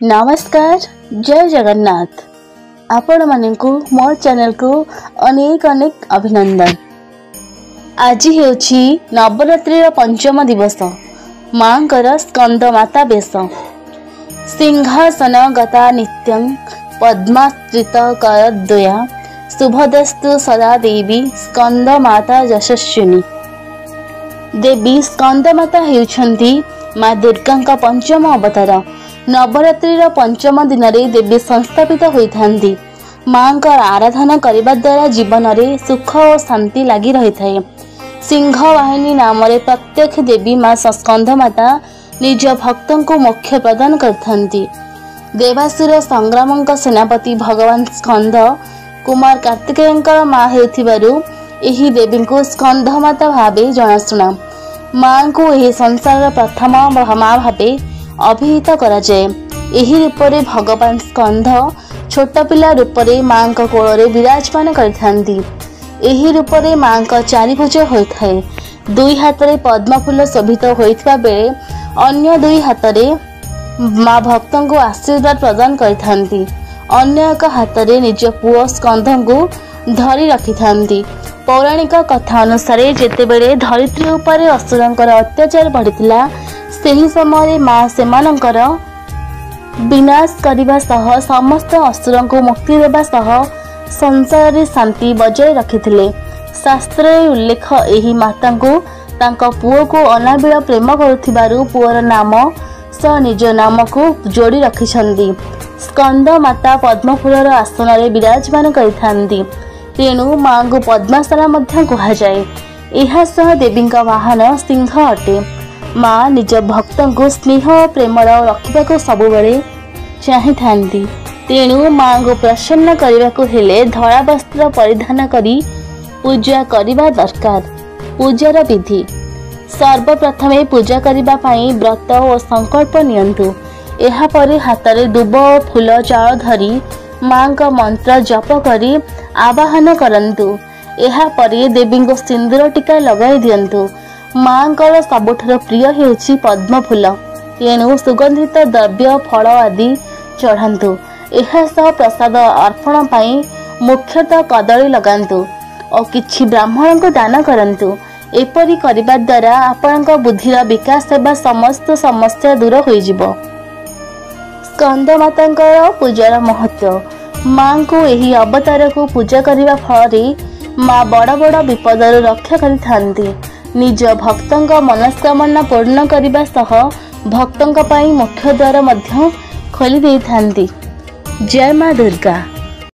नमस्कार, जय जगन्नाथ। आपण मानकु मो चैनल को अनेक अनेक अभिनंदन। आज हेउछि नवरात्रि पंचम दिवस। मांकर स्कंद माता बेश सिंहासन गता नित्यं पद्माश्रित करद्वया शुभदस्तु सदा देवी स्कंद माता यशस्विनी। देवी स्कंद माता हेउछंती माँ दुर्गा का पंचम अवतार। नवरात्रि पंचम दिन में देवी संस्थापित होती। माँ का आराधना करने द्वारा जीवन में सुख और शांति लगी रही है। सिंह वाहिनी नाम प्रत्येक देवी माँ स्कंद माता निज भक्तों को मोक्ष प्रदान करथंती। देवासुर संग्राम सेनापति भगवान स्कंद कुमार कार्तिकेय माँ होथिबारु एही देवी को स्कंद माता भावे जनाशुना। माँ को यह संसार प्रथम माँ भावे अभिहित करा जाए। एही रूपरे भगवान स्कंद छोट पिला रूपरे माँ का कोଳରେ विराजमान करथांती। एही रूपरे माँ का चारिभुज होता है। दुई हाथ में पद्मफूल शोभित होइथिबा बेले अन्य दुई हाथ में माँ भक्तों को आशीर्वाद प्रदान करथांती। अन्य एक हाथ में निज पुओ स्कंद को धरी रखिथांती। पौराणिक कथा अनुसार जेतेबेले धरित्री उपरे असुरंकर अत्याचार बढ़िथिला सेही समय माँ सेमानंकर विनाश करने सह समस्त असुर को मुक्ति देवा सह संसार रे शांति बजाय रखिथिले। शास्त्र उल्लेख एही माता को तांका पुओ को अनाबिल प्रेम करुथिबारु पुओर नाम स निज नाम को जोड़ी रखिछंदी। स्कंद माता पद्मफूलर आसन रे विराजमान करिथांती। तेणु माँ को पद्मासना मध्य कहा जाए। एहा सह देवी का वाहन सिंह अटे। माँ निज भक्तों को स्नेह और प्रेम रखा सबुबले चाहती। तेणु माँ को प्रसन्न करने को हेले धड़ा वस्त्र परिधान करी पूजा करने दरकार। पूजार विधि सर्वप्रथमे पूजा करने पाई व्रत और संकल्प नियंतु। एहा परे हाथ में दुब और फूल चाल धरी माँ का मंत्र जप करी आवाहन करंतु। एहा परे देवी को सिंदूर टीका लगाई दियंतु। माँ का सबुठार प्रिय हेउछि पद्म फूल। तेणु सुगंधित द्रव्य फल आदि चढ़ातु। एहा सह प्रसाद अर्पण पाई मुख्यतः कदली लगातु और किछि ब्राह्मण को दान करंतु। एपरि करिबा द्वारा आपनक बुद्धिर विकास सेवा समस्त समस्या दूर होई जिवो। स्कंद मातांकर पूजार महत्व। माँ को यही अवतार को पूजा करने फल माँ बड़ बड़ विपदर रक्षा करिथांती। निज भक्तों का मनस्कामना पूर्ण करने सह भक्तों का मोक्ष द्वार मध्य खोली देइथांती। जय माँ दुर्गा।